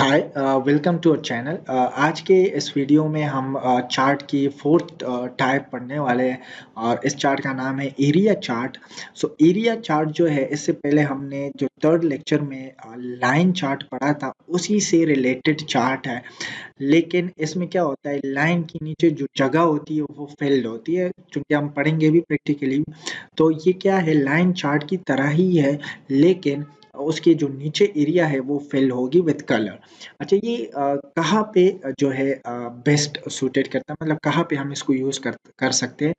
Hi, welcome to our channel. आज के इस वीडियो में हम चार्ट की फोर्थ टाइप पढ़ने वाले हैं और इस चार्ट का नाम है area chart. So area chart जो है, इससे पहले हमने जो थर्ड लेक्चर में लाइन चार्ट पढ़ा था उसी से रिलेटेड चार्ट है। लेकिन इसमें क्या होता है, लाइन के नीचे जो जगह होती है वो फिल्ड होती है, क्योंकि हम पढ़ेंगे भी प्रैक्टिकली। तो ये क्या है, लाइन चार्ट की तरह ही है, लेकिन उसके जो नीचे एरिया है वो फिल होगी विद कलर। अच्छा, ये कहाँ पे जो है बेस्ट सूटेड करता है, मतलब कहाँ पे हम इसको यूज कर सकते हैं।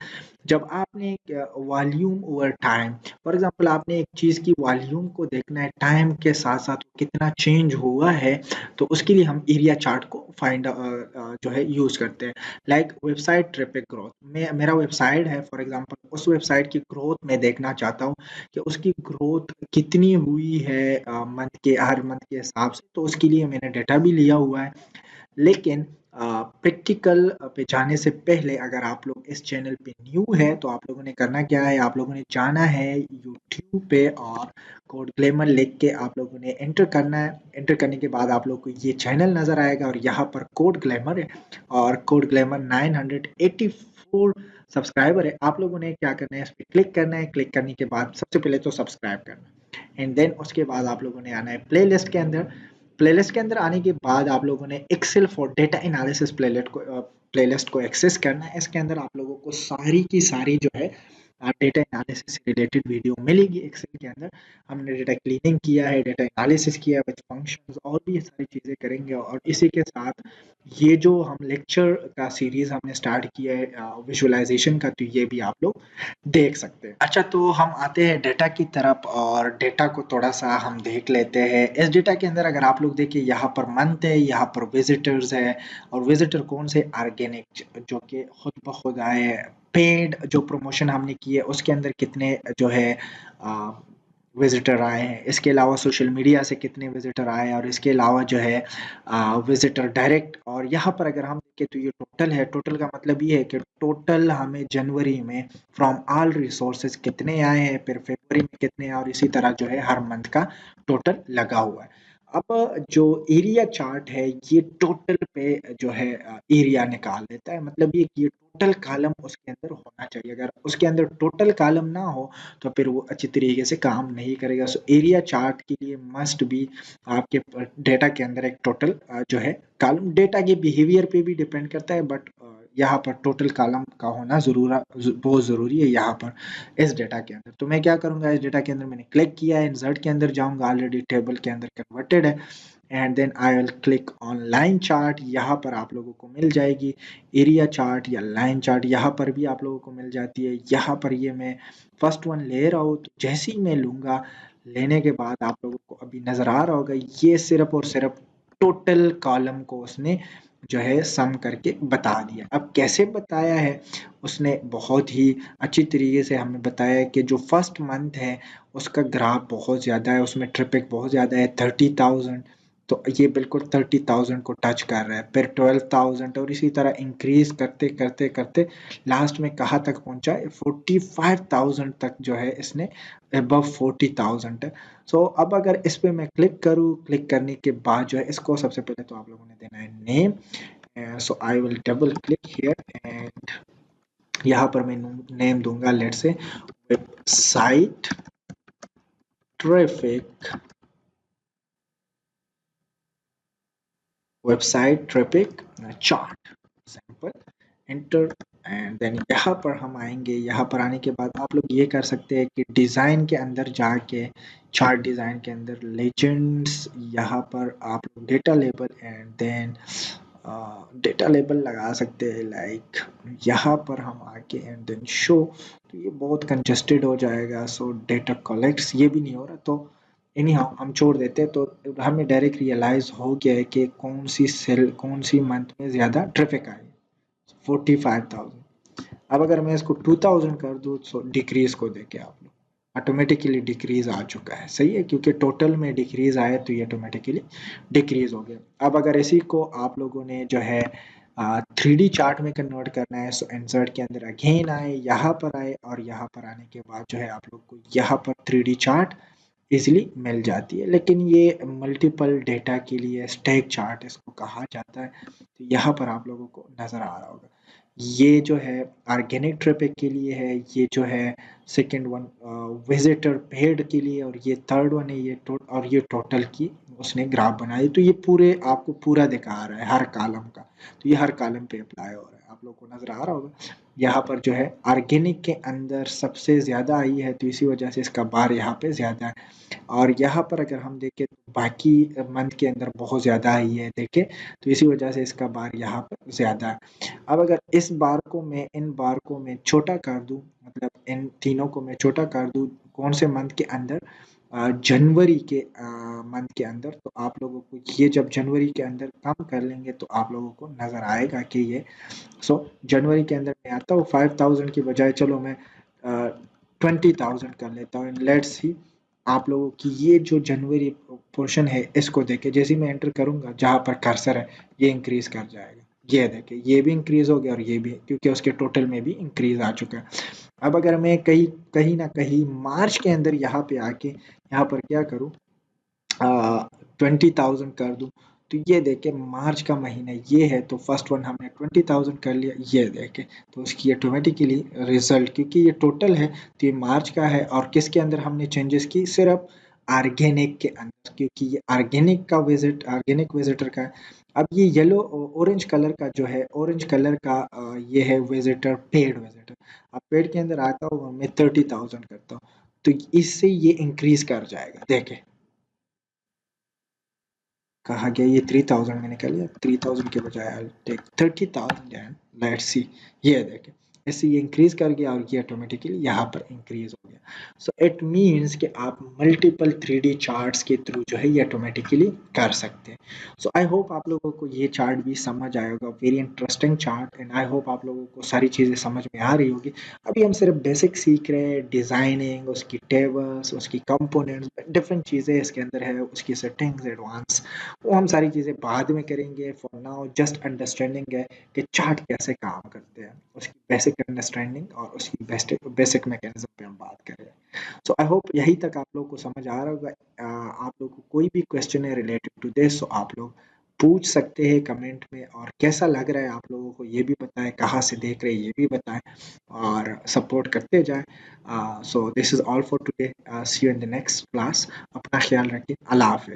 जब आपने volume over time, for example आपने एक चीज की वॉल्यूम को देखना है टाइम के साथ साथ कितना चेंज हुआ है, तो उसके लिए हम एरिया चार्ट को फाइंड जो है यूज करते हैं। लाइक वेबसाइट ट्रैफिक ग्रोथ में, मेरा वेबसाइट है फॉर एग्जांपल, उस वेबसाइट की ग्रोथ में देखना चाहता हूँ कि उसकी ग्रोथ कितनी हुई है मंथ के, हर मंथ के हिसाब से। तो उसके लिए मैंने डेटा भी लिया हुआ है। लेकिन प्रैक्टिकल पे जाने से पहले, अगर आप लोग इस चैनल पे न्यू है तो आप लोगों ने करना क्या है, आप लोगों ने जाना है यूट्यूब पे और कोड ग्लैमर लिख के आप लोगों ने एंटर करना है। एंटर करने के बाद आप लोग को ये चैनल नजर आएगा और यहाँ पर कोड ग्लैमर है और कोड ग्लैमर 984 सब्सक्राइबर है। आप लोगों ने क्या करना है, इस पर क्लिक करना है। क्लिक करने के बाद सबसे पहले तो सब्सक्राइब करना है, एंड देन उसके बाद आप लोगों ने आना है प्लेलिस्ट के अंदर। प्लेलिस्ट के अंदर आने के बाद आप लोगों ने Excel for data analysis playlist को एक्सेस करना है। इसके अंदर आप लोगों को सारी की सारी जो है डेटा एनालिसिस से रिलेटेड वीडियो मिलेगी। एक्सेल के अंदर हमने डेटा क्लीनिंग किया है, डेटा एनालिसिस किया है विद फंक्शंस, और भी ये सारी चीजें करेंगे। और इसी के साथ ये जो हम लेक्चर का सीरीज हमने स्टार्ट किया है विजुअलाइजेशन का, तो ये भी आप लोग देख सकते हैं। अच्छा, तो हम आते हैं डेटा की तरफ और डेटा को थोड़ा सा हम देख लेते हैं। इस डेटा के अंदर अगर आप लोग देखिए, यहाँ पर मंथ है, यहाँ पर विजिटर्स है, और विजिटर कौन से, ऑर्गेनिक जो कि खुद ब खुद आए हैं। पेड जो प्रमोशन हमने की है उसके अंदर कितने जो है विजिटर आए हैं। इसके अलावा सोशल मीडिया से कितने विजिटर आए हैं, और इसके अलावा जो है विजिटर डायरेक्ट। और यहाँ पर अगर हम देखें तो ये टोटल है। टोटल का मतलब ये है कि टोटल हमें जनवरी में फ्रॉम ऑल रिसोर्सेज कितने आए हैं, फिर फरवरी में कितने आए, और इसी तरह जो है हर मंथ का टोटल लगा हुआ है। अब जो एरिया चार्ट है ये टोटल पे जो है एरिया निकाल देता है। मतलब ये टोटल कॉलम उसके अंदर होना चाहिए। अगर उसके अंदर टोटल कॉलम ना हो तो फिर वो अच्छी तरीके से काम नहीं करेगा। सो एरिया चार्ट के लिए मस्ट भी आपके डेटा के अंदर एक टोटल जो है कॉलम, डेटा के बिहेवियर पे भी डिपेंड करता है, बट यहाँ पर टोटल कॉलम का होना बहुत जरूरी है यहाँ पर इस डेटा के अंदर। तो मैं क्या करूंगा, इस डेटा के अंदर मैंने क्लिक किया है, इंसर्ट के अंदर जाऊंगा, ऑलरेडी टेबल के अंदर कन्वर्टेड है, and then I will click on line chart. यहाँ पर आप लोगों को मिल जाएगी एरिया चार्ट या लाइन चार्ट, यहाँ पर भी आप लोगों को मिल जाती है। यहाँ पर ये मैं फर्स्ट वन ले रहा हूँ, तो जैसे ही मैं लूंगा, लेने के बाद आप लोगों को अभी नजर आ रहा होगा, ये सिर्फ और सिर्फ टोटल कॉलम को उसने जो है सम करके बता दिया। अब कैसे बताया है, उसने बहुत ही अच्छी तरीके से हमें बताया है कि जो फर्स्ट मंथ है उसका ग्राफ बहुत ज़्यादा है, उसमें ट्रैफिक बहुत ज़्यादा है, 30,000। तो ये बिल्कुल 30,000 को टच कर रहा है, फिर 12,000, और इसी तरह इंक्रीज करते करते करते लास्ट में कहाँ तक पहुंचा है, 45,000 तक जो है इसने, अबव 40,000 है। सो अब अगर इस पे मैं क्लिक करूँ, क्लिक करने के बाद जो है इसको सबसे पहले तो आप लोगों ने देना है name. So I will double click here, and यहाँ पर मैं नेम दूंगा, let's say website traffic, website traffic chart sample, enter. And then यहाँ पर हम आएंगे। यहाँ पर आने के बाद आप लोग ये कर सकते हैं कि डिज़ाइन के अंदर जाके, चार्ट डिज़ाइन के अंदर लेजेंड्स, यहाँ पर आप लोग data label, and then data label लगा सकते हैं। लाइक यहाँ पर हम आके एंड देन शो, तो ये बहुत कंजस्टेड हो जाएगा। सो डेटा कलेक्ट्स, ये भी नहीं हो रहा, तो एनी हाउ हम छोड़ देते हैं। तो हमें डायरेक्ट रियलाइज हो गया है कि कौन सी सेल, कौन सी मंथ में ज़्यादा ट्रैफिक आई, 45,000। अब अगर मैं इसको 2,000 कर दूँ, तो डिक्रीज को देखे आप लोग, ऑटोमेटिकली डिक्रीज आ चुका है। सही है, क्योंकि टोटल में डिक्रीज आए तो ये ऑटोमेटिकली डिक्रीज हो गया। अब अगर इसी को आप लोगों ने जो है 3D चार्ट में कन्वर्ट करना है, सो इंसर्ट के अंदर अगेन आए, यहाँ पर आए, और यहाँ पर आने के बाद जो है आप लोग को यहाँ पर 3D चार्ट इजीली मिल जाती है। लेकिन ये मल्टीपल डेटा के लिए स्टैक चार्ट इसको कहा जाता है। तो यहाँ पर आप लोगों को नज़र आ रहा होगा, ये जो है ऑर्गेनिक ट्रैफिक के लिए है, ये जो है सेकंड वन विजिटर पेड के लिए, और ये थर्ड वन है और ये टोटल की उसने ग्राफ बनाई। तो ये पूरे आपको पूरा दिखा रहा है हर कॉलम का। तो ये हर कॉलम पे अप्लाई हो रहा है, आप लोग को नजर आ रहा होगा। यहाँ पर जो है ऑर्गेनिक के अंदर सबसे ज्यादा आई है, तो इसी वजह से इसका बार यहाँ पे ज्यादा है। और यहाँ पर अगर हम देखें तो बाकी मंथ के अंदर बहुत ज़्यादा आई है देखें, तो इसी वजह से इसका बार यहाँ पर ज़्यादा है। अब अगर इस बार को मैं इन बार को मैं छोटा कर दूं, मतलब इन तीनों को मैं छोटा कर दूं कौन से मंथ के अंदर, जनवरी के मंथ के अंदर, तो आप लोगों को ये जब जनवरी के अंदर कम कर लेंगे तो आप लोगों को नज़र आएगा कि ये जनवरी के अंदर मैं आता हूँ 5000 की बजाय, चलो मैं 20,000 कर लेता हूँ। लेट्स सी आप लोगों की ये जो जनवरी पोर्शन है इसको देखे, जैसे मैं एंटर करूंगा जहां पर कर्सर है ये इंक्रीज कर जाएगा। ये देखे ये भी इंक्रीज हो गया और ये भी, क्योंकि उसके टोटल में भी इंक्रीज आ चुका है। अब अगर मैं कहीं कहीं ना कहीं मार्च के अंदर यहाँ पे आके यहाँ पर क्या करूँ, 20,000 कर दूं, तो ये देखे मार्च का महीना ये है, तो फर्स्ट वन हमने 20,000 कर लिया, ये देखे तो उसकी ऑटोमेटिकली रिजल्ट, क्योंकि ये टोटल है तो ये मार्च का है। और किसके अंदर हमने चेंजेस की, सिर्फ ऑर्गेनिक के अंदर, क्योंकि ये ऑर्गेनिक विजिटर का है। अब ये येलो ऑरेंज कलर का जो है, ऑरेंज कलर का ये है विजिटर, पेड विजिटर। अब पेड के अंदर आता हूँ मैं 30,000 करता हूँ, तो इससे ये इंक्रीज कर जाएगा। देखे कहा गया ये 3000 मैंने कर लिया, 3000 के बजाय I take 30,000 and let's see, ये देखें ऐसे ये इंक्रीज कर गया और ये ऑटोमेटिकली यहाँ पर इंक्रीज हो गया। सो इट मीन्स कि आप मल्टीपल 3D चार्ट्स के थ्रू जो है ये ऑटोमेटिकली कर सकते हैं। सो आई होप आप लोगों को ये चार्ट भी समझ आया होगा, very interesting chart, and I hope आप लोगों को सारी चीज़ें समझ में आ रही होगी। अभी हम सिर्फ बेसिक सीख रहे हैं, डिजाइनिंग, उसकी टेबल्स, उसकी कंपोनेंट्स, डिफरेंट चीज़ें इसके अंदर है, उसकी सेटिंग्स, एडवांस, वो हम सारी चीज़ें बाद में करेंगे। फॉर नाउ जस्ट अंडरस्टैंडिंग है कि चार्ट कैसे काम करते हैं, उसकी बेसिक अंडरस्टैंडिंग और उसकी बेसिक मैकेनिज्म पे हम बात कर रहे हैं। सो आई होप यही तक आप लोग को समझ आ रहा होगा। आप लोग को कोई भी क्वेश्चन है रिलेटेड टू दिस, सो आप लोग पूछ सकते हैं कमेंट में, और कैसा लग रहा है आप लोगों को ये भी बताएं, कहाँ से देख रहे हैं ये भी बताएं, और सपोर्ट करते जाएं। So this is all for today, see you in the next class. अपना ख्याल रखें, अल्लाह हाफिज।